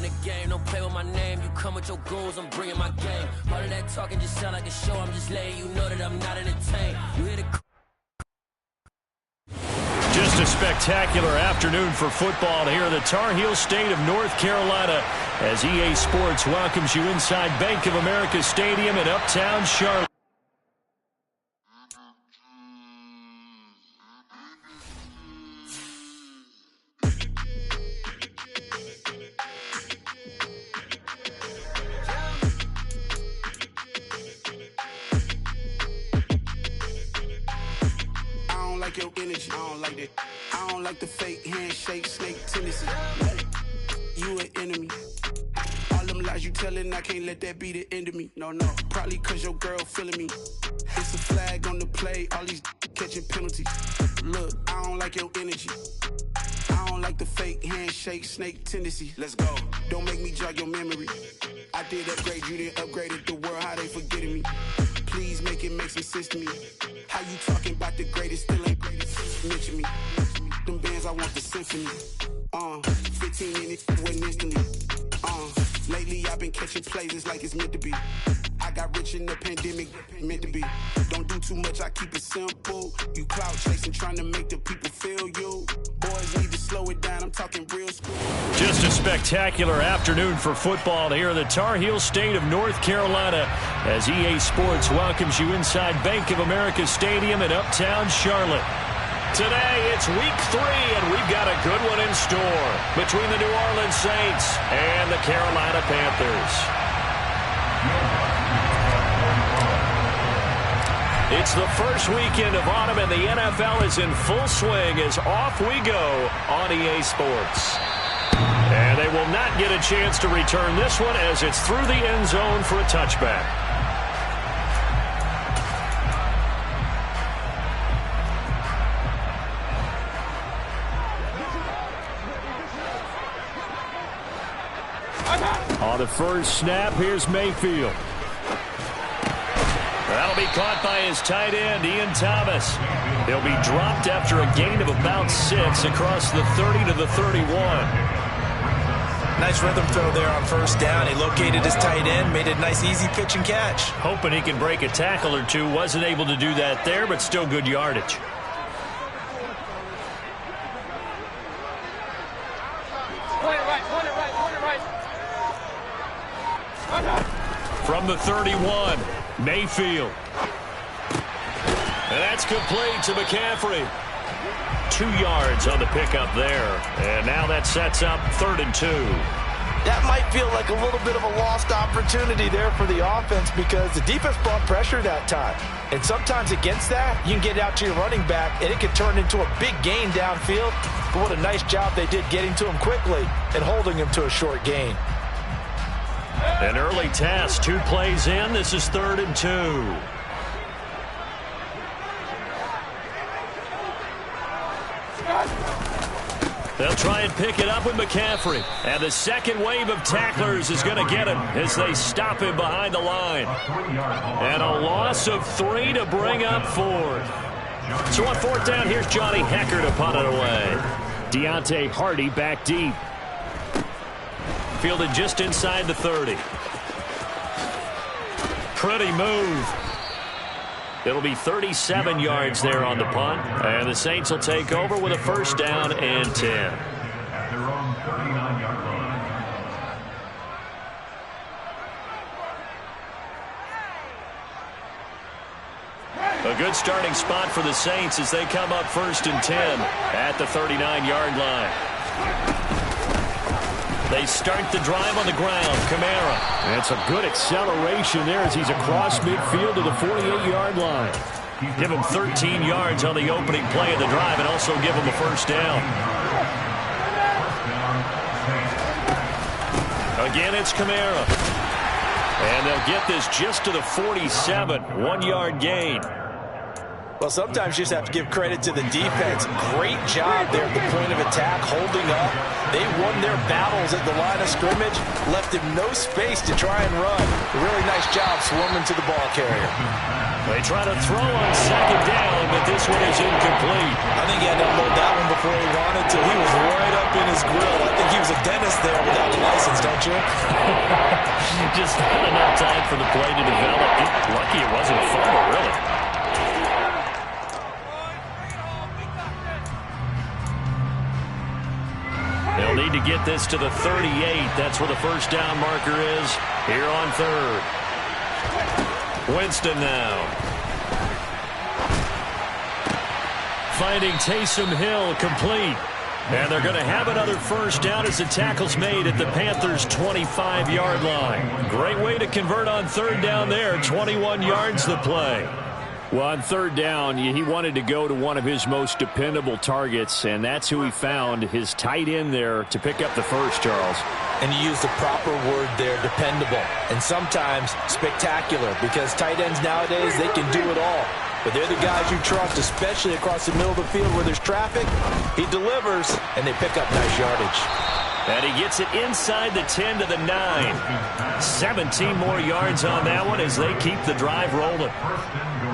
the game. Don't play with my name. You come with your goons, I'm bringing my game. All of that talking just sound like a show. I'm just letting you know that I'm not entertained. You hear the... Just a spectacular afternoon for football here in the Tar Heel state of North Carolina as EA Sports welcomes you inside Bank of America Stadium in Uptown Charlotte. Your energy, I don't like that. I don't like the fake handshake, snake tendency. You an enemy. All them lies you telling, I can't let that be the end of me. No, probably cause your girl feeling me. It's a flag on the play, all these catching penalties. Look, I don't like your energy. I don't like the fake handshake, snake tendency. Let's go. Don't make me jog your memory. I did upgrade, you didn't upgrade it. The world, how they forgetting me. Please make it make some sense to me. How you talking about the greatest, still ain't greatest? Mention me. Them bands, I want the symphony. 15 in it, wasn't instantly. Lately I've been catching plays, it's like it's meant to be. I got rich in the pandemic, meant to be. Don't do too much, I keep it simple. You clout chasing, trying to make the people feel you. Boys need to slow it down, I'm talking real school. Just a spectacular afternoon for football here in the Tar Heel state of North Carolina as EA Sports welcomes you inside Bank of America Stadium in Uptown Charlotte. Today, it's week 3, and we've got a good one in store between the New Orleans Saints and the Carolina Panthers. It's the first weekend of autumn, and the NFL is in full swing as off we go on EA Sports. And they will not get a chance to return this one as it's through the end zone for a touchback. On the first snap, here's Mayfield. That'll be caught by his tight end, Ian Thomas. He'll be dropped after a gain of about 6 across the 30 to the 31. Nice rhythm throw there on first down. He located his tight end, made it a nice easy pitch and catch. Hoping he can break a tackle or two. Wasn't able to do that there, but still good yardage. From the 31, Mayfield. And that's complete to McCaffrey. 2 yards on the pickup there. And now that sets up 3rd and 2. That might feel like a little bit of a lost opportunity there for the offense because the defense brought pressure that time. And sometimes against that, you can get out to your running back, and it can turn into a big gain downfield. But what a nice job they did getting to him quickly and holding him to a short gain. An early task, 2 plays in. This is 3rd and 2. They'll try and pick it up with McCaffrey. And the second wave of tacklers is going to get him as they stop him behind the line. And a loss of 3 to bring up 4th. So on 4th down, here's Johnny Hekker to punt it away. Deontay Hardy back deep. Fielded just inside the 30. Pretty move. It'll be 37 yards there on the punt. And the Saints will take over with a first down and 10. At their own 39-yard line. A good starting spot for the Saints as they come up 1st and 10 at the 39-yard line. They start the drive on the ground. Kamara. That's a good acceleration there as he's across midfield to the 48-yard line. Give him 13 yards on the opening play of the drive and also give him a first down. Again, it's Kamara. And they'll get this just to the 47. 1-yard gain. Well, sometimes you just have to give credit to the defense. Great job there at the point of attack, holding up. They won their battles at the line of scrimmage, left him no space to try and run. A really nice job swarming to the ball carrier. They try to throw on 2nd down, but this one is incomplete. I think he had to unload that one before he wanted to. He was right up in his grill. I think think he was a dentist there without the license, don't you? Just not enough time for the play to develop. Lucky it wasn't a fumble, really. They'll need to get this to the 38. That's where the first down marker is here on third. Winston now. Finding Taysom Hill complete. And they're going to have another first down as the tackle's made at the Panthers' 25-yard line. Great way to convert on third down there. 21 yards the play. Well, on third down, he wanted to go to one of his most dependable targets, and that's who he found, his tight end there, to pick up the first, Charles. And you used the proper word there, dependable, and sometimes spectacular, because tight ends nowadays, they can do it all. But they're the guys you trust, especially across the middle of the field where there's traffic. He delivers, and they pick up nice yardage. And he gets it inside the 10 to the 9. 17 more yards on that one as they keep the drive rolling.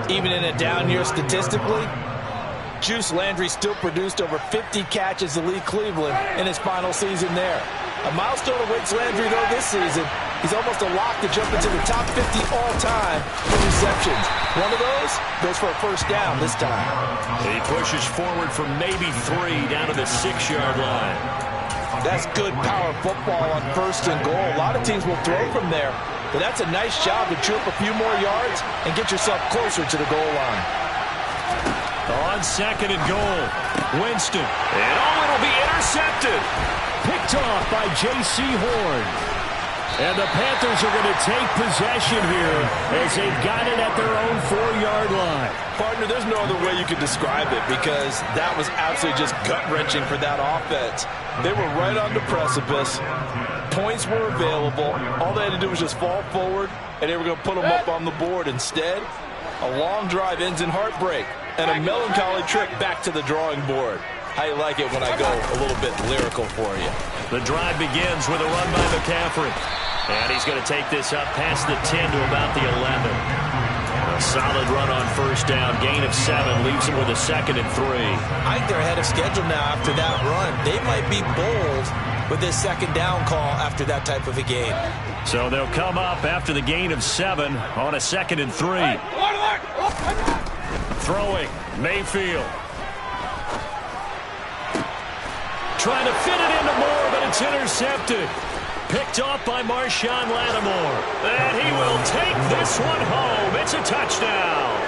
Even in a down year statistically, Juice Landry still produced over 50 catches to lead Cleveland in his final season there. A milestone awaits Landry, though, this season. He's almost a lock to jump into the top 50 all-time for receptions. One of those goes for a first down this time. He pushes forward for maybe 3 down to the 6-yard line. That's good power football on first and goal. A lot of teams will throw from there, but that's a nice job to chew up a few more yards and get yourself closer to the goal line. On second and goal, Winston. And it'll be intercepted. Picked off by J.C. Horn. And the Panthers are going to take possession here as they've got it at their own 4-yard line. Partner, there's no other way you could describe it because that was absolutely just gut-wrenching for that offense. They were right on the precipice. Points were available. All they had to do was just fall forward, and they were going to put them up on the board. Instead, a long drive ends in heartbreak and a melancholy trip back to the drawing board. How you like it when I go a little bit lyrical for you. The drive begins with a run by McCaffrey. And he's going to take this up past the 10 to about the 11. A solid run on first down. Gain of 7 leaves him with a 2nd and 3. I think they're ahead of schedule now after that run. They might be bold with this second down call after that type of a game. So they'll come up after the gain of 7 on a 2nd and 3. Throwing, Mayfield. Trying to fit it into Moore, but it's intercepted. Picked off by Marshawn Lattimore. And he will take this one home. It's a touchdown.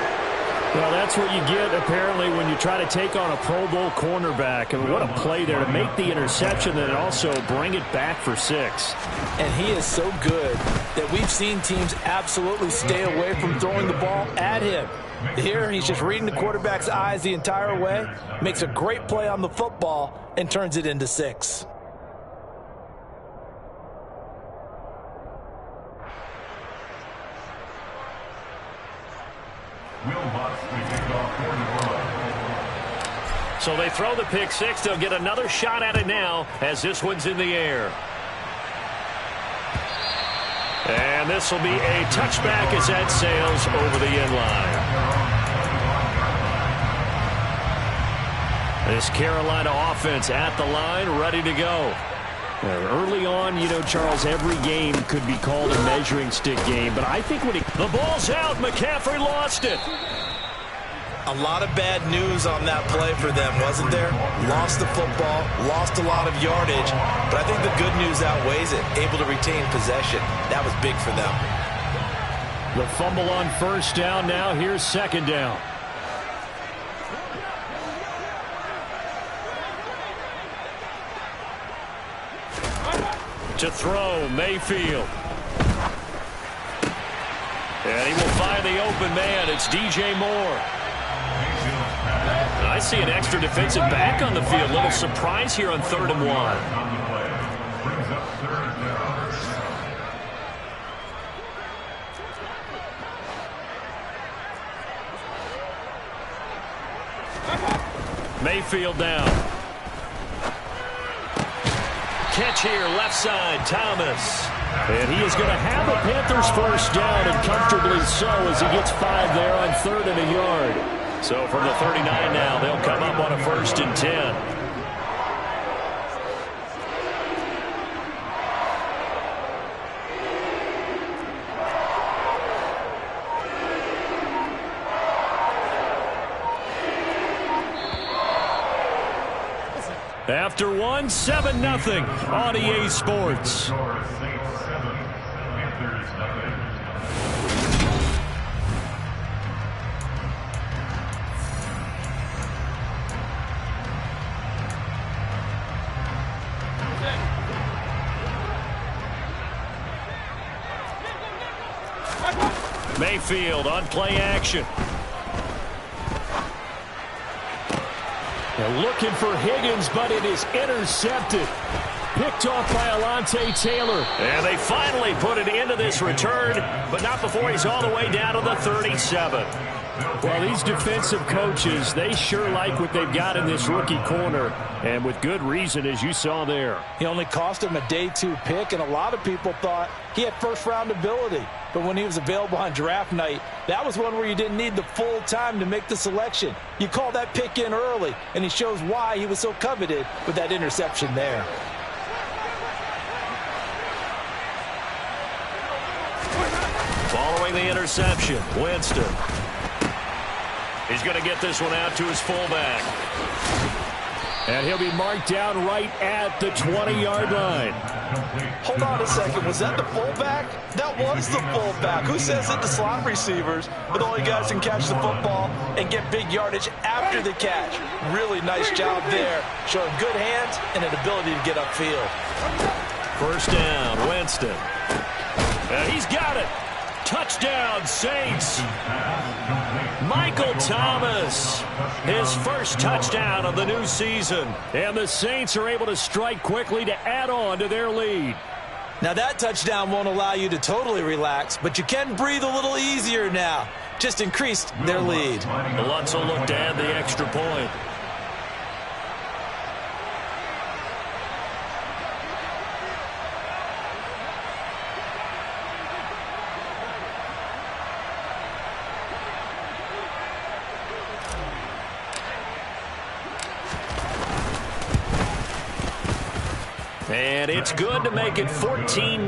Well, that's what you get, apparently, when you try to take on a Pro Bowl cornerback. And what a play there to make the interception and also bring it back for 6. And he is so good that we've seen teams absolutely stay away from throwing the ball at him. Here, he's just reading the quarterback's eyes the entire way, makes a great play on the football, and turns it into 6. So they throw the pick 6. They'll get another shot at it now as this one's in the air. And this will be a touchback as that sails over the end line. This Carolina offense at the line, ready to go. Early on, you know, Charles, every game could be called a measuring stick game. But I think when the ball's out, McCaffrey lost it. A lot of bad news on that play for them, wasn't there? Lost the football, lost a lot of yardage, but I think the good news outweighs it. Able to retain possession. That was big for them. The fumble on first down now. Here's second down. To throw, Mayfield. And he will find the open man. It's DJ Moore. I see an extra defensive back on the field. Little surprise here on 3rd and 1. Mayfield down. Catch here, left side, Thomas. And he is going to have the Panthers first down, and comfortably so as he gets 5 there on 3rd and a yard. So from the 39 now, they'll come up on a 1st and 10. After one, 7-0 on EA Sports. Score Saints 7, Panthers nothing. Mayfield on play action. They're looking for Higgins, but it is intercepted. Picked off by Alontae Taylor. And they finally put it into this return, but not before he's all the way down to the 37. Well, these defensive coaches, they sure like what they've got in this rookie corner, and with good reason, as you saw there. He only cost him a day 2 pick, and a lot of people thought he had first-round ability. But when he was available on draft night, that was one where you didn't need the full time to make the selection. You call that pick in early, and he shows why he was so coveted with that interception there. Following the interception, Winston. He's going to get this one out to his fullback. And he'll be marked down right at the 20-yard line. Hold on a second. Was that the fullback? That was the fullback. Who says that the slot receivers are the only guys who can catch the football and get big yardage after the catch? Really nice job there, showing good hands and an ability to get upfield. First down, Winston. And he's got it. Touchdown, Saints. Michael Thomas, his first touchdown of the new season. And the Saints are able to strike quickly to add on to their lead. Now that touchdown won't allow you to totally relax, but you can breathe a little easier now. Just increased their lead. Lutz will look to add the extra point. And it's good to make it 14-0.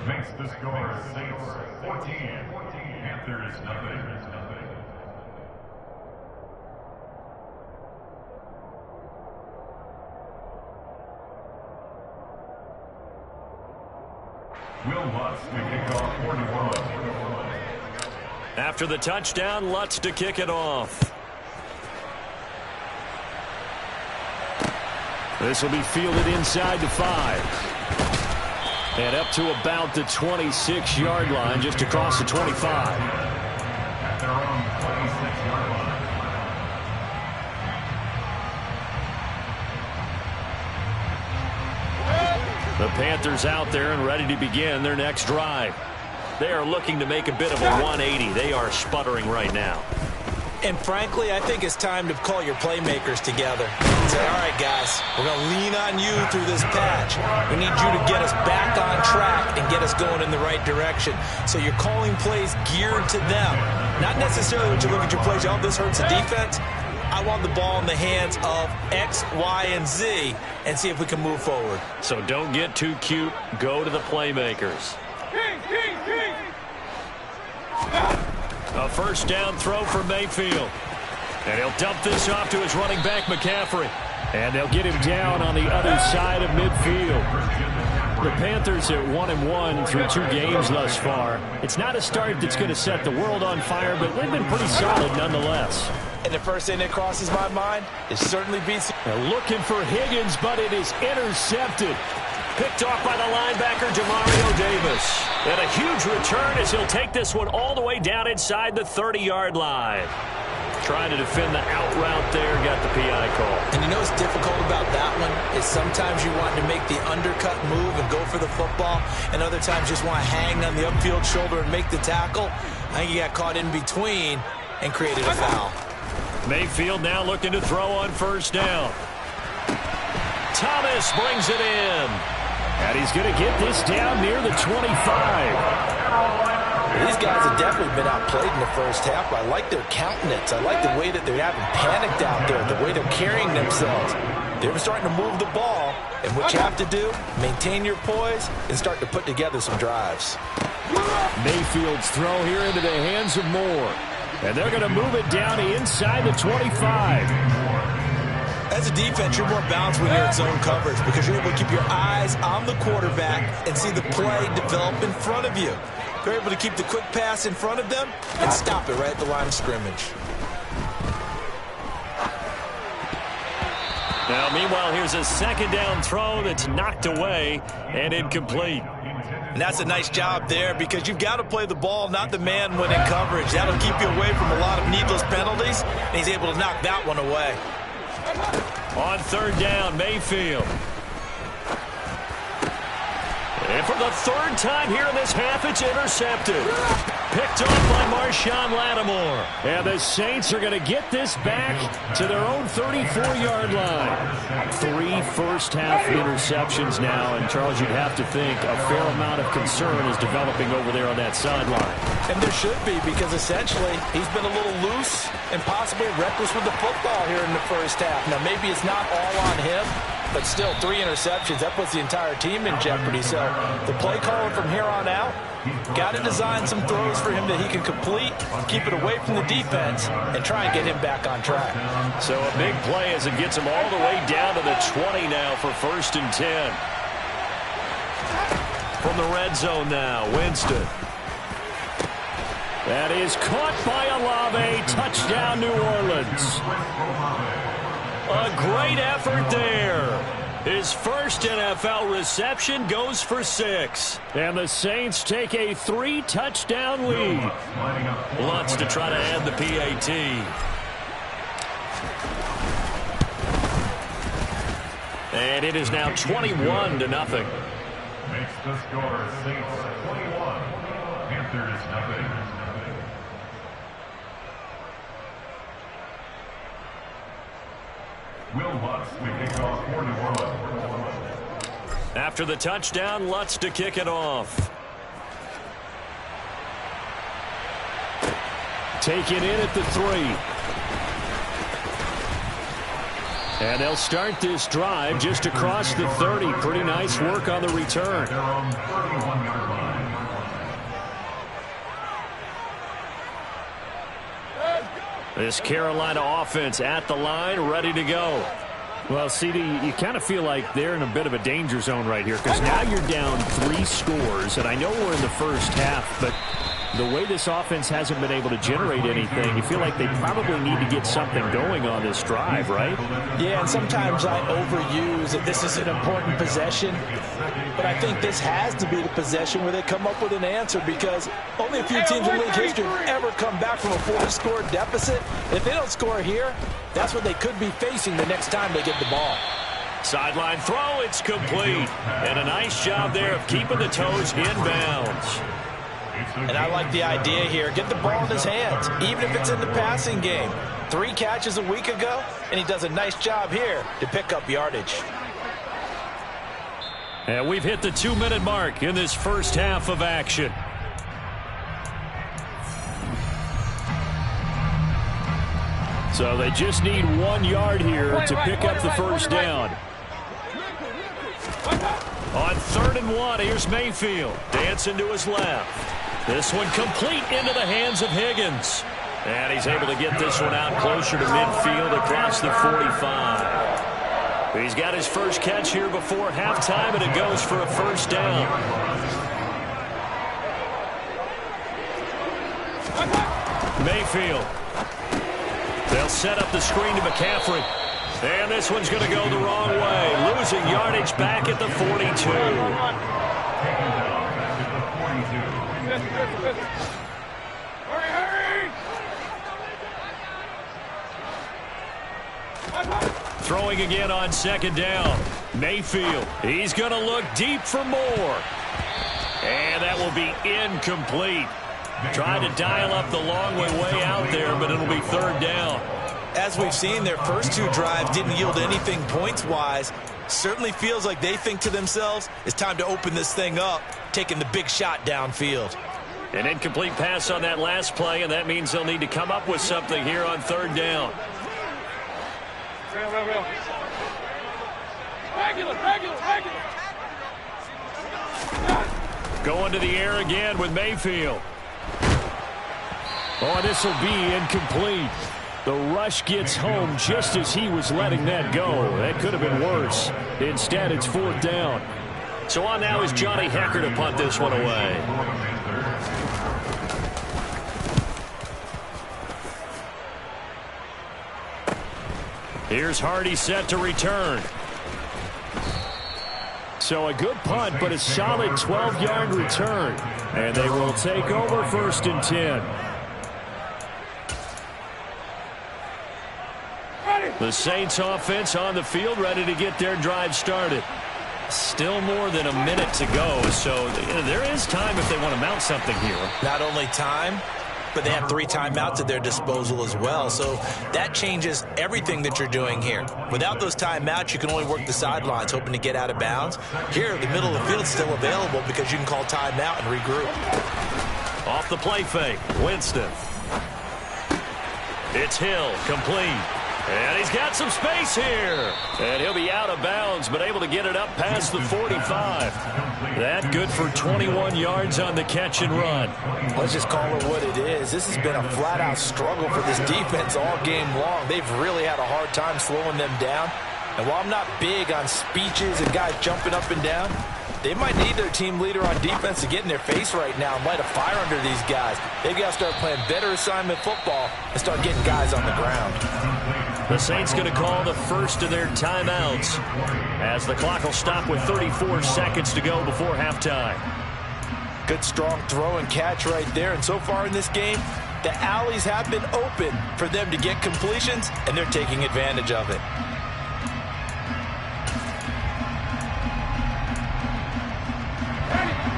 Makes the score Saints 14, Panthers nothing. Will Lutz to kick off 41. After the touchdown, Lutz to kick it off. This will be fielded inside the 5. And up to about the 26-yard line, just across the 25. At their own 26-yard line. The Panthers out there and ready to begin their next drive. They are looking to make a bit of a 180. They are sputtering right now. And frankly, I think it's time to call your playmakers together. Say, all right, guys, we're going to lean on you through this patch. We need you to get us back on track and get us going in the right direction. So you're calling plays geared to them. Not necessarily when you look at your plays, oh, this hurts the defense. I want the ball in the hands of X, Y, and Z and see if we can move forward. So don't get too cute. Go to the playmakers. A first down throw for Mayfield. And he'll dump this off to his running back, McCaffrey. And they'll get him down on the other side of midfield. The Panthers at 1-1 through 2 games thus far. It's not a start that's going to set the world on fire, but they've been pretty solid nonetheless. And the first thing that crosses my mind is certainly BC. They're looking for Higgins, but it is intercepted. Picked off by the linebacker, Demario Davis. And a huge return as he'll take this one all the way down inside the 30-yard line. Trying to defend the out route there, got the PI call. And you know what's difficult about that one is sometimes you want to make the undercut move and go for the football, and other times just want to hang on the upfield shoulder and make the tackle. I think he got caught in between and created a foul. Mayfield now looking to throw on first down. Thomas brings it in. And he's going to get this down near the 25. These guys have definitely been outplayed in the first half. I like their countenance. I like the way that they haven't panicked out there, the way they're carrying themselves. They're starting to move the ball. And what you have to do, maintain your poise and start to put together some drives. Mayfield's throw here into the hands of Moore. And they're going to move it down inside the 25. As a defense, you're more balanced when you're in zone coverage because you're able to keep your eyes on the quarterback and see the play develop in front of you. You're able to keep the quick pass in front of them and stop it right at the line of scrimmage. Now, meanwhile, here's a second down throw that's knocked away and incomplete. And that's a nice job there because you've got to play the ball, not the man when in coverage. That'll keep you away from a lot of needless penalties, and he's able to knock that one away. On third down, Mayfield. And for the third time here in this half, it's intercepted. Picked off by Marshawn Lattimore. And the Saints are going to get this back to their own 34-yard line. 3 first-half interceptions now. And, Charles, you'd have to think a fair amount of concern is developing over there on that sideline. And there should be because, essentially, he's been a little loose and possibly reckless with the football here in the first half. Now, maybe it's not all on him, but still 3 interceptions. That puts the entire team in jeopardy. So the play caller from here on out, got to design some throws for him that he can complete, keep it away from the defense, and try and get him back on track. So a big play as it gets him all the way down to the 20 now for 1st and 10. From the red zone now, Winston. That is caught by Olave. Touchdown, New Orleans. A great effort there. His first NFL reception goes for 6. And the Saints take a 3-touchdown lead. Lutz to try to add the PAT. And it is now 21-0. Makes the score Saints 21, Panthers 0. Will Lutz will kick off for New Orleans. After the touchdown, Lutz to kick it off. Taken in at the 3. And they'll start this drive just across the 30. Pretty nice work on the return. They're on 31-yard line. This Carolina offense at the line, ready to go. Well, CD, you kind of feel like they're in a bit of a danger zone right here because now you're down 3 scores, and I know we're in the first half, but the way this offense hasn't been able to generate anything, you feel like they probably need to get something going on this drive, right? Yeah, and sometimes I overuse that this is an important possession, but I think this has to be the possession where they come up with an answer because only a few teams in league history have ever come back from a 4-score deficit. If they don't score here, that's what they could be facing the next time they get the ball. Sideline throw, it's complete. And a nice job there of keeping the toes inbounds. And I like the idea here. Get the ball in his hands, even if it's in the passing game. 3 catches a week ago, and he does a nice job here to pick up yardage. And we've hit the 2-minute mark in this first half of action. So they just need 1 yard here to pick up the first down. On 3rd and 1, here's Mayfield. Dancing to his left. This one complete into the hands of Higgins. And he's able to get this one out closer to midfield across the 45. He's got his first catch here before halftime, and it goes for a first down. Mayfield. They'll set up the screen to McCaffrey. And this one's going to go the wrong way. Losing yardage back at the 42. Throwing again on 2nd down. Mayfield. He's going to look deep for more. And that will be incomplete. Tried to dial up the long way out there, but it'll be 3rd down. As we've seen, their first 2 drives didn't yield anything points-wise. Certainly feels like they think to themselves, it's time to open this thing up, taking the big shot downfield. An incomplete pass on that last play, and that means they'll need to come up with something here on 3rd down. Going to the air again with Mayfield. Oh, this will be incomplete. The rush gets home just as he was letting that go. That could have been worse. Instead, it's 4th down. So on now is Johnny Hekker to punt this one away. Here's Hardy set to return. So a good punt, but a solid 12-yard return. And they will take over 1st and 10. The Saints offense on the field, ready to get their drive started. Still more than a minute to go, so there is time if they want to mount something here. Not only time, but they have 3 timeouts at their disposal as well, so that changes everything that you're doing here. Without those timeouts, you can only work the sidelines, hoping to get out of bounds. Here, the middle of the field is still available because you can call timeout and regroup. Off the play fake, Winston. It's Hill, complete. And he's got some space here. And he'll be out of bounds, but able to get it up past the 45. That good for 21 yards on the catch and run. Let's just call it what it is. This has been a flat-out struggle for this defense all game long. They've really had a hard time slowing them down. And while I'm not big on speeches and guys jumping up and down, they might need their team leader on defense to get in their face right now and light a fire under these guys. They've got to start playing better assignment football and start getting guys on the ground. The Saints going to call the first of their timeouts as the clock will stop with 34 seconds to go before halftime. Good strong throw and catch right there. And so far in this game, the alleys have been open for them to get completions, and they're taking advantage of it.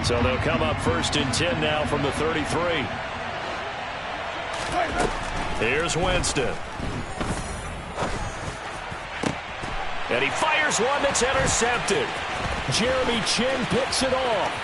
So they'll come up 1st and 10 now from the 33. Here's Winston. And he fires one that's intercepted. Jeremy Chinn picks it off.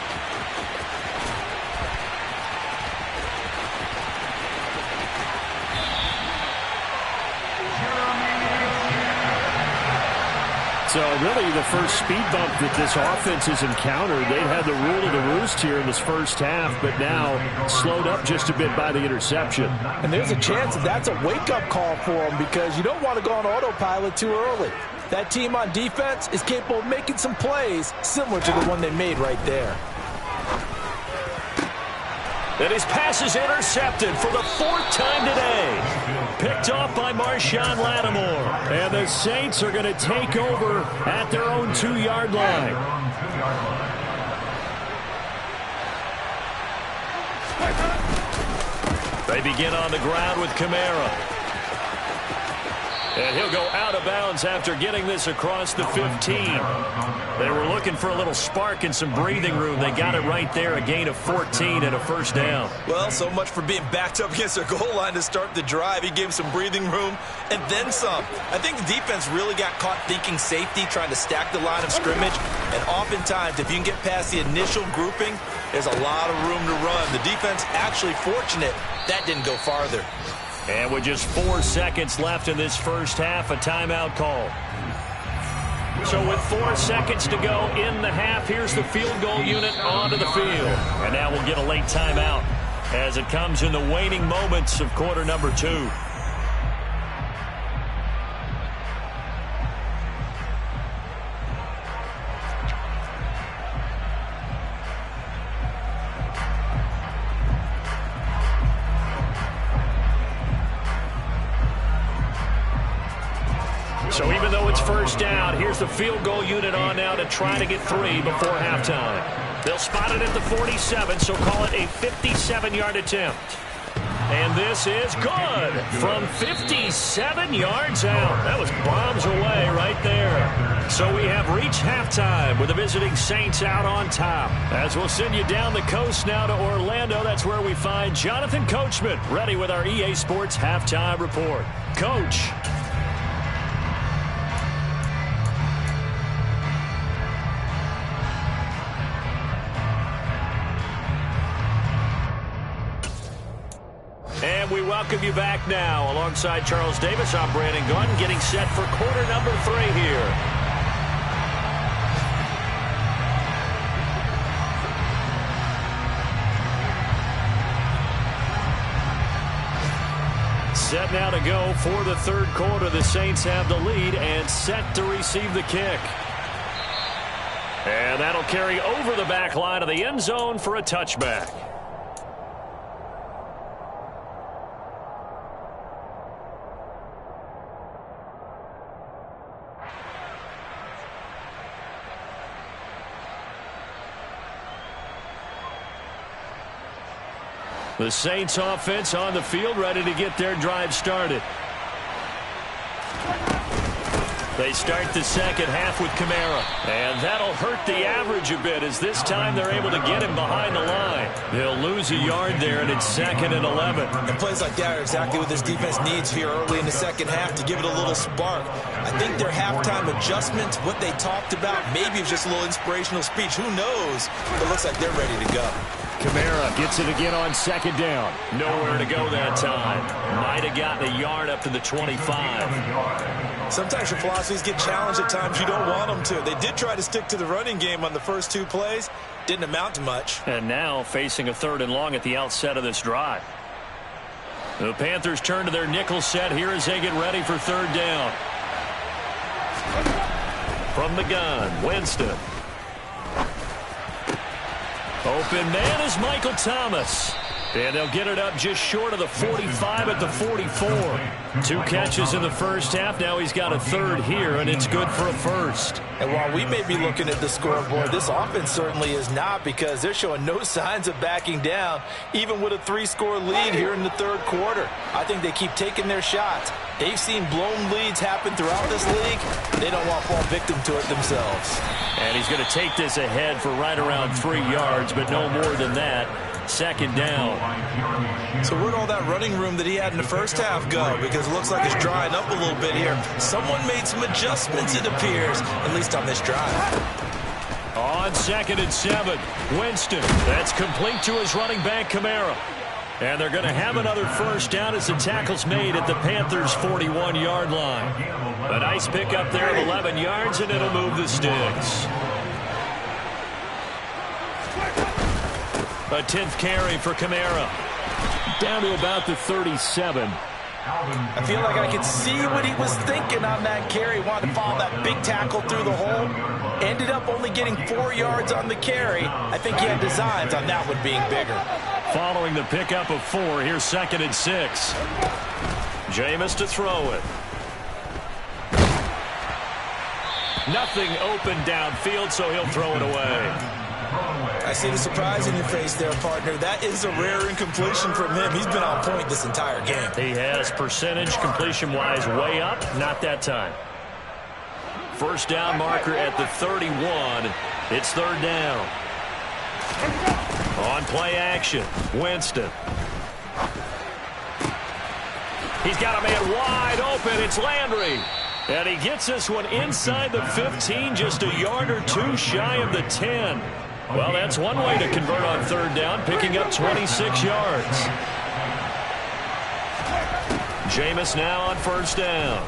So really the first speed bump that this offense has encountered. They've had the rule of the roost here in this first half, but now slowed up just a bit by the interception. And there's a chance that that's a wake-up call for them because you don't want to go on autopilot too early. That team on defense is capable of making some plays similar to the one they made right there. And his pass is intercepted for the 4th time today. Picked off by Marshawn Lattimore. And the Saints are going to take over at their own 2-yard line. They begin on the ground with Kamara. And he'll go out of bounds after getting this across the 15. They were looking for a little spark and some breathing room. They got it right there, a gain of 14 and a 1st down. Well, so much for being backed up against their goal line to start the drive. He gave them some breathing room and then some. I think the defense really got caught thinking safety, trying to stack the line of scrimmage. And oftentimes, if you can get past the initial grouping, there's a lot of room to run. The defense actually fortunate that didn't go farther. And with just 4 seconds left in this first half, a timeout call. So with 4 seconds to go in the half, here's the field goal unit onto the field. And now we'll get a late timeout as it comes in the waning moments of quarter number 2. So even though it's 1st down, here's the field goal unit on now to try to get 3 before halftime. They'll spot it at the 47, so call it a 57-yard attempt. And this is good from 57 yards out. That was bombs away right there. So we have reached halftime with the visiting Saints out on top. As we'll send you down the coast now to Orlando, that's where we find Jonathan Coachman ready with our EA Sports Halftime Report. Coach. And we welcome you back now. Alongside Charles Davis, I'm Brandon Gaudin, getting set for quarter number 3 here. Set now to go for the third quarter. The Saints have the lead and set to receive the kick. And that'll carry over the back line of the end zone for a touchback. The Saints offense on the field, ready to get their drive started. They start the second half with Kamara. And that'll hurt the average a bit as this time they're able to get him behind the line. They'll lose a yard there, and it's 2nd and 11. And plays like that are exactly what this defense needs here early in the second half to give it a little spark. I think their halftime adjustments, what they talked about, maybe it's just a little inspirational speech. Who knows? It looks like they're ready to go. Kamara gets it again on 2nd down. Nowhere to go that time. Might have gotten a yard up to the 25. Sometimes your philosophies get challenged at times you don't want them to. They did try to stick to the running game on the first 2 plays. Didn't amount to much. And now facing a 3rd and long at the outset of this drive. The Panthers turn to their nickel set here as they get ready for 3rd down. From the gun, Winston. Open man is Michael Thomas. And they'll get it up just short of the 45 at the 44. 2 catches in the first half. Now he's got a 3rd here, and it's good for a 1st. And while we may be looking at the scoreboard, this offense certainly is not, because they're showing no signs of backing down, even with a 3-score lead here in the 3rd quarter. I think they keep taking their shots. They've seen blown leads happen throughout this league. They don't want to fall victim to it themselves. And he's going to take this ahead for right around 3 yards, but no more than that. 2nd down. So where'd all that running room that he had in the first half go? Because it looks like it's drying up a little bit here. Someone made some adjustments, it appears, at least on this drive. On 2nd and 7, Winston. That's complete to his running back, Kamara. And they're going to have another 1st down as the tackle's made at the Panthers' 41-yard line. A nice pickup there of 11 yards, and it'll move the sticks. A 10th carry for Kamara. Down to about the 37. I feel like I could see what he was thinking on that carry. Wanted to follow that big tackle through the hole. Ended up only getting 4 yards on the carry. I think he had designs on that one being bigger. Following the pickup of 4, here's 2nd and 6. Jameis to throw it. Nothing open downfield, so he'll throw it away. I see the surprise in your face there, partner. That is a rare incompletion from him. He's been on point this entire game. He has percentage completion-wise way up. Not that time. 1st down marker at the 31. It's 3rd down. On play action, Winston. He's got a man wide open. It's Landry. And he gets this one inside the 15, just a yard or 2 shy of the 10. Well, that's one way to convert on 3rd down, picking up 26 yards. Jameis now on 1st down.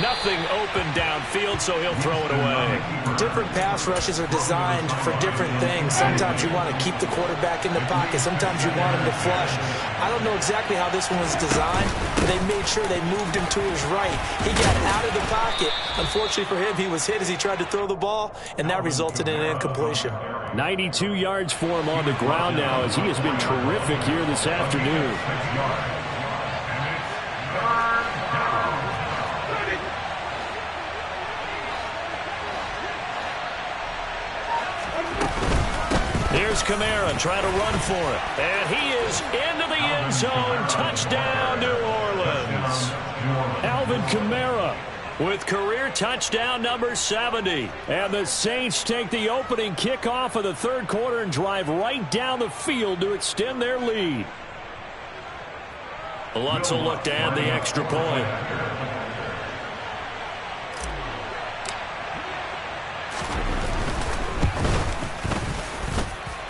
Nothing open downfield, so he'll throw it away. Different pass rushes are designed for different things. Sometimes you want to keep the quarterback in the pocket. Sometimes you want him to flush. I don't know exactly how this one was designed, but they made sure they moved him to his right. He got out of the pocket. Unfortunately for him, he was hit as he tried to throw the ball, and that resulted in an incompletion. 92 yards for him on the ground now, as he has been terrific here this afternoon. Here's Kamara trying to run for it. And he is into the end zone. Touchdown, New Orleans. Alvin Kamara with career touchdown number 70. And the Saints take the opening kickoff of the 3rd quarter and drive right down the field to extend their lead. Lutz will look to add the extra point.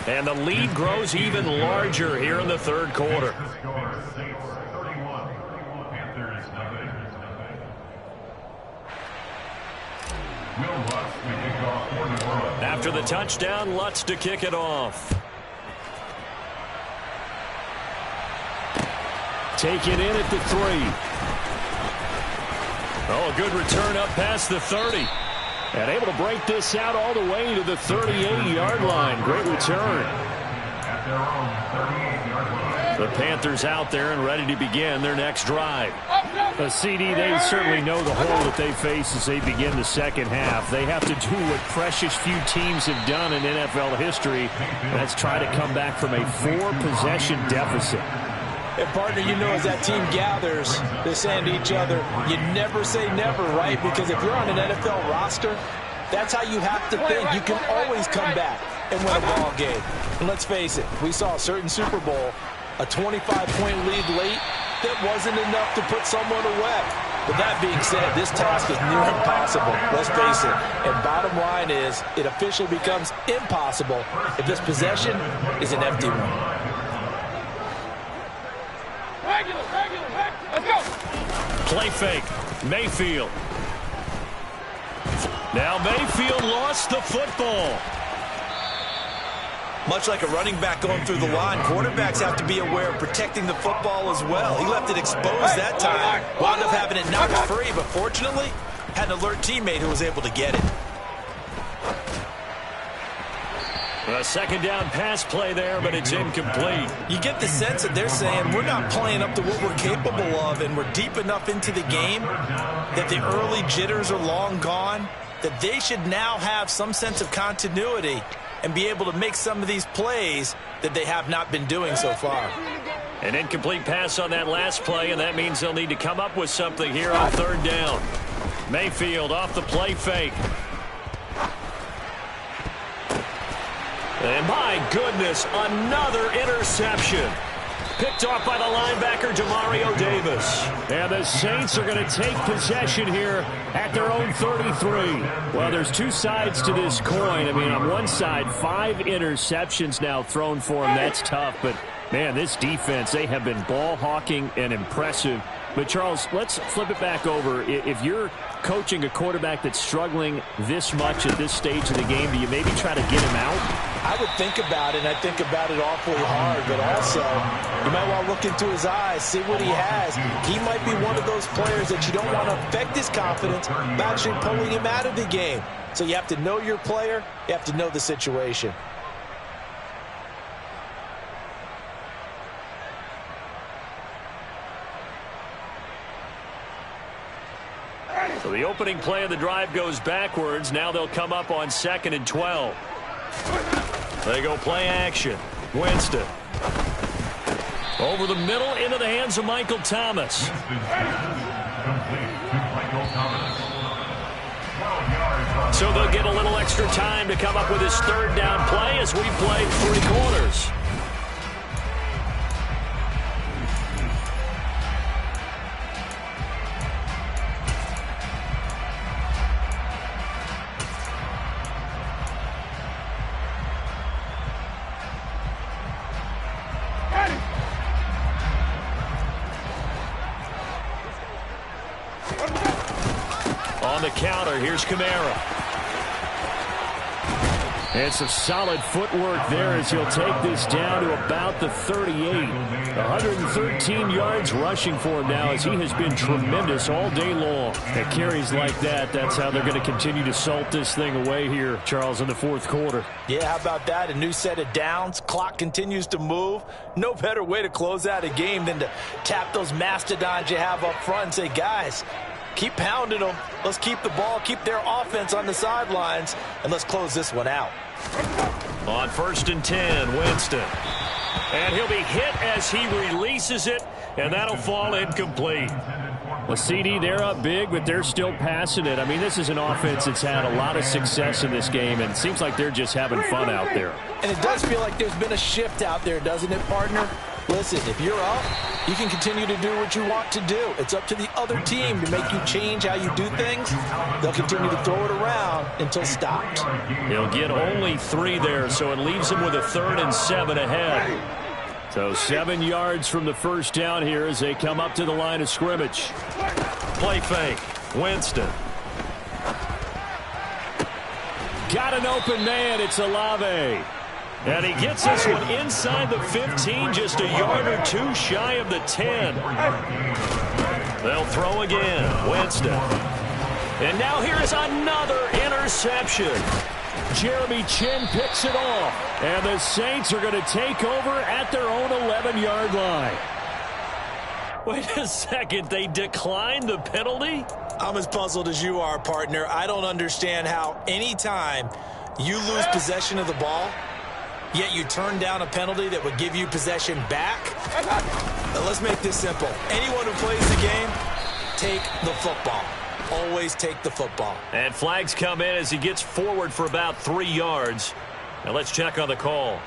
And the lead grows even larger here in the 3rd quarter. After the touchdown, Lutz to kick it off. taken in at the 3. Oh, a good return up past the 30. And able to break this out all the way to the 38-yard line. Great return. At their own 38-yard line. The Panthers out there and ready to begin their next drive. A CD, they certainly know the hole that they face as they begin the second half. They have to do what precious few teams have done in NFL history. That's try to come back from a 4-possession deficit. And, partner, you know, as that team gathers, they're saying to each other, you never say never, right? Because if you're on an NFL roster, that's how you have to think. You can always come back and win a ball game. And let's face it, we saw a certain Super Bowl, a 25-point lead late, that wasn't enough to put someone away. But that being said, this task is near impossible. Let's face it. And bottom line is, it officially becomes impossible if this possession is an empty one. Let's go. Play fake. Mayfield. Now Mayfield lost the football. Much like a running back going through the line, quarterbacks have to be aware of protecting the football as well. He left it exposed that time. Wound up having it knocked free, but fortunately, had an alert teammate who was able to get it. A second down pass play there, but it's incomplete. You get the sense that they're saying we're not playing up to what we're capable of, and we're deep enough into the game that the early jitters are long gone, that they should now have some sense of continuity and be able to make some of these plays that they have not been doing so far. An incomplete pass on that last play, and that means they'll need to come up with something here on third down. Mayfield off the play fake. And my goodness, another interception. Picked off by the linebacker, Demario Davis. And the Saints are going to take possession here at their own 33. Well, there's two sides to this coin. I mean, on one side, 5 interceptions now thrown for him. That's tough. But, man, this defense, they have been ball hawking and impressive. But, Charles, let's flip it back over. If you're coaching a quarterback that's struggling this much at this stage of the game, do you maybe try to get him out? I would think about it, and I think about it awfully hard, but also you might want to look into his eyes, see what he has. He might be one of those players that you don't want to affect his confidence by actually pulling him out of the game. So you have to know your player, you have to know the situation. So the opening play of the drive goes backwards. Now they'll come up on 2nd and 12. They go play action. Winston. Over the middle into the hands of Michael Thomas. So they'll get a little extra time to come up with his third down play as we play 3 quarters. On the counter, here's Kamara. And some solid footwork there as he'll take this down to about the 38. 113 yards rushing for him now as he has been tremendous all day long. At carries like that, that's how they're going to continue to salt this thing away here, Charles, in the fourth quarter. Yeah, how about that? A new set of downs. Clock continues to move. No better way to close out a game than to tap those mastodons you have up front and say, guys, keep pounding them. Let's keep the ball, keep their offense on the sidelines, and let's close this one out. On 1st and 10, Winston. And he'll be hit as he releases it, and that'll fall incomplete. Well, CD, they're up big, but they're still passing it. I mean, this is an offense that's had a lot of success in this game, and it seems like they're just having fun out there. And it does feel like there's been a shift out there, doesn't it, partner? Listen, if you're up, you can continue to do what you want to do. It's up to the other team to make you change how you do things. They'll continue to throw it around until stopped. He'll get only 3 there, so it leaves him with a 3rd and 7 ahead. So 7 yards from the first down here as they come up to the line of scrimmage. Play fake. Winston. Got an open man. It's Olave. And he gets this one inside the 15, just a yard or two shy of the 10. They'll throw again. Winston. And now here is another interception. Jeremy Chinn picks it off. And the Saints are going to take over at their own 11-yard line. Wait a second. They declined the penalty? I'm as puzzled as you are, partner. I don't understand how any time you lose possession of the ball, yet you turn down a penalty that would give you possession back. Now, let's make this simple. Anyone who plays the game, take the football. Always take the football. And flags come in as he gets forward for about 3 yards. Now let's check on the call.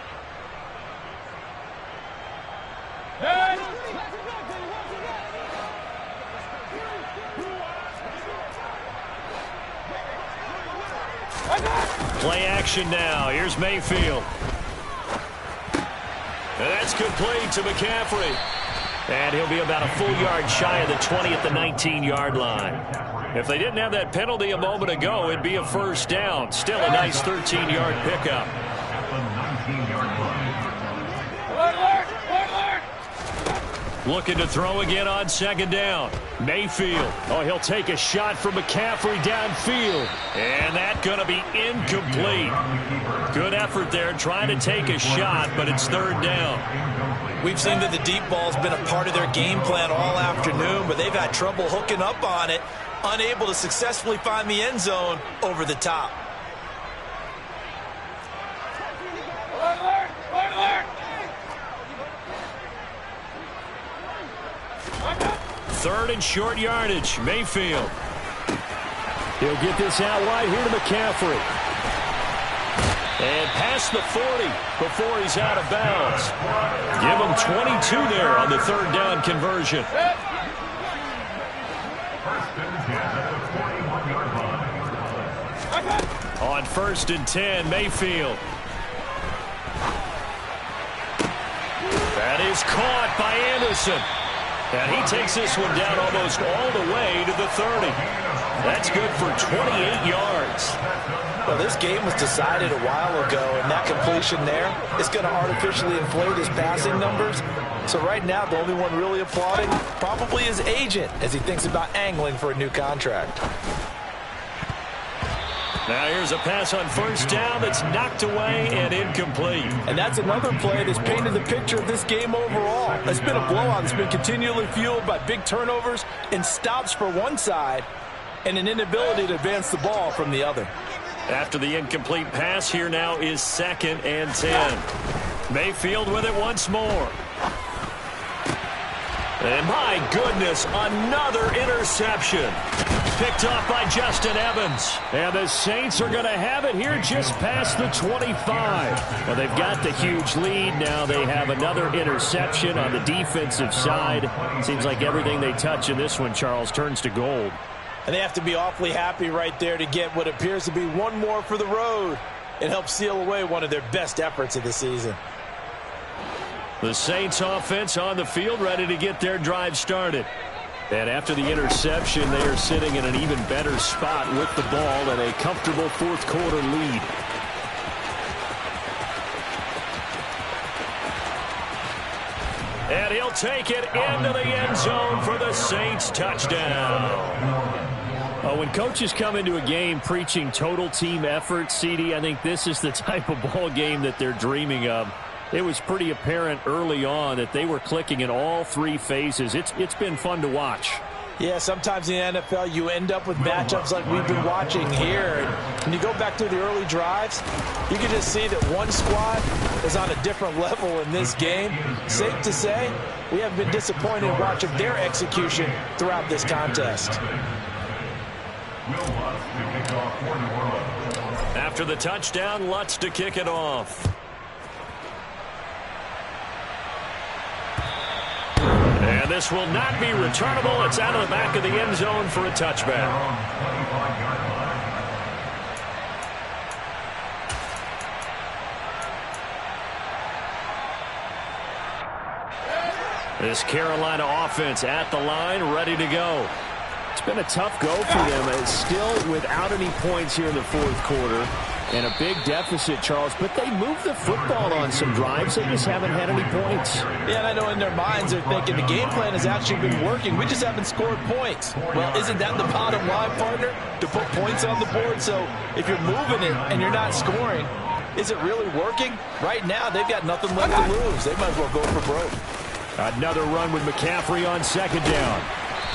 Play action now. Here's Mayfield. And that's complete to McCaffrey. And he'll be about a full yard shy of the 20 at the 19-yard line. If they didn't have that penalty a moment ago, it'd be a first down. Still a nice 13-yard pickup. Looking to throw again on second down. Mayfield. Oh, he'll take a shot from McCaffrey downfield. And that's going to be incomplete. Good effort there trying to take a shot, but it's third down. We've seen that the deep ball's been a part of their game plan all afternoon, but they've had trouble hooking up on it, unable to successfully find the end zone over the top. Third and short yardage. Mayfield. He'll get this out wide here to McCaffrey. And past the 40 before he's out of bounds. Give him 22 there on the third down conversion. On 1st and 10, Mayfield. That is caught by Anderson. And he takes this one down almost all the way to the 30. That's good for 28 yards. Well, this game was decided a while ago, and that completion there is going to artificially inflate his passing numbers. So right now, the only one really applauding probably his agent as he thinks about angling for a new contract. Now here's a pass on first down that's knocked away and incomplete. And that's another play that's painted the picture of this game overall. It's been a blowout that's been continually fueled by big turnovers and stops for one side and an inability to advance the ball from the other. After the incomplete pass, here now is 2nd and 10. Mayfield with it once more. And my goodness, another interception. Picked off by Justin Evans. And the Saints are going to have it here just past the 25. Well, they've got the huge lead. Now they have another interception on the defensive side. Seems like everything they touch in this one, Charles, turns to gold. And they have to be awfully happy right there to get what appears to be one more for the road. It helps seal away one of their best efforts of the season. The Saints offense on the field, ready to get their drive started. And after the interception, they are sitting in an even better spot with the ball and a comfortable fourth-quarter lead. And he'll take it into the end zone for the Saints touchdown. When coaches come into a game preaching total team effort, CD, I think this is the type of ball game that they're dreaming of. It was pretty apparent early on that they were clicking in all three phases. It's been fun to watch. Yeah, sometimes in the NFL you end up with matchups like we've been watching here. And when you go back to the early drives, you can just see that one squad is on a different level in this game. Safe to say, we have been disappointed watching their execution throughout this contest. After the touchdown, Lutz to kick it off. And this will not be returnable. It's out of the back of the end zone for a touchback. This Carolina offense at the line, ready to go. It's Been a tough go for them. It's still without any points here in the fourth quarter. And a big deficit, Charles. But they moved the football on some drives. They just haven't had any points. Yeah, and I know in their minds they're thinking the game plan has actually been working. We just haven't scored points. Well, isn't that the bottom line, partner? To put points on the board? So if you're moving it and you're not scoring, is it really working? Right now, they've got nothing left to lose. They might as well go for broke. Another run with McCaffrey on second down.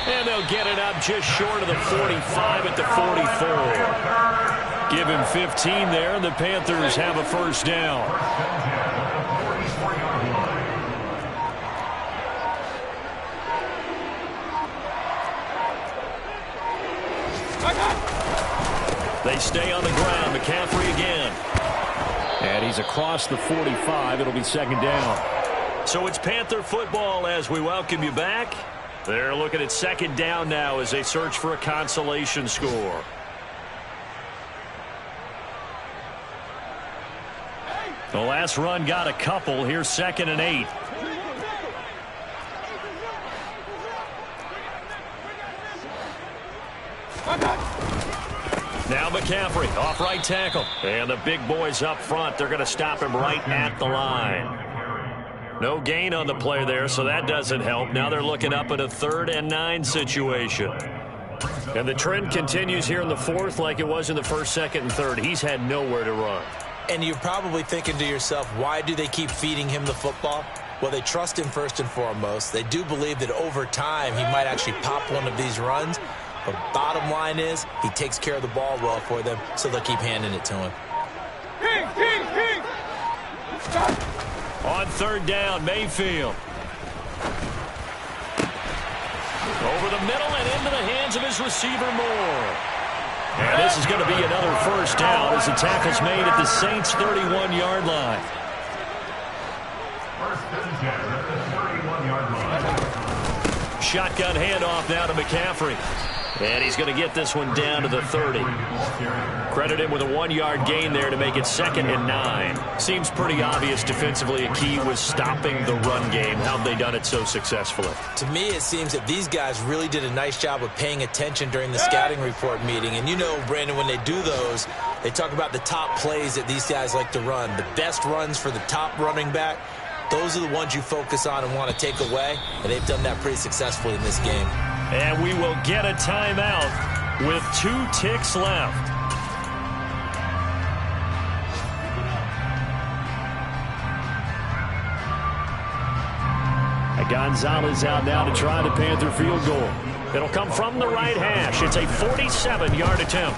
And they'll get it up just short of the 45 at the 44. Give him 15 there, and the Panthers have a first down. They stay on the ground. McCaffrey again. And he's across the 45. It'll be second down. So it's Panther football as we welcome you back. They're looking at second down now as they search for a consolation score. The last run got a couple. Here's 2nd and 8. Now McCaffrey off right tackle. And the big boys up front. They're going to stop him right at the line. No gain on the play there, so that doesn't help. Now they're looking up at a 3rd and 9 situation. And the trend continues here in the fourth like it was in the first, second, and third. He's had nowhere to run. And you're probably thinking to yourself, why do they keep feeding him the football? Well, they trust him first and foremost. They do believe that over time he might actually pop one of these runs. But bottom line is he takes care of the ball well for them, so they'll keep handing it to him. On 3rd down, Mayfield. Over the middle and into the hands of his receiver, Moore. And this is going to be another first down as the tackle's made at the Saints' 31-yard line. First and 10 at the 31-yard line. Shotgun handoff now to McCaffrey. And he's going to get this one down to the 30. Credit him with a 1-yard gain there to make it 2nd and 9. Seems pretty obvious defensively a key was stopping the run game. How have they done it so successfully? To me, it seems that these guys really did a nice job of paying attention during the scouting report meeting. And you know, Brandon, when they do those, they talk about the top plays that these guys like to run. The best runs for the top running back, those are the ones you focus on and want to take away. And they've done that pretty successfully in this game. And we will get a timeout with 2 ticks left. Gonzalez out now to try the Panther field goal. It'll come from the right hash. It's a 47-yard attempt.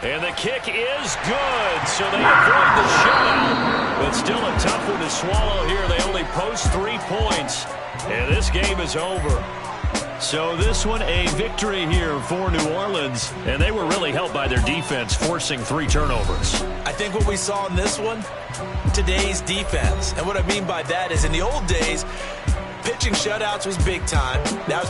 And the kick is good, so they avoid the shutout. But still a tough one to swallow here. They only post 3 points, and this game is over. So this one a victory here for New Orleans, and they were really helped by their defense, forcing 3 turnovers. I think what we saw in this one, today's defense. And what I mean by that is in the old days, pitching shutouts was big time. Now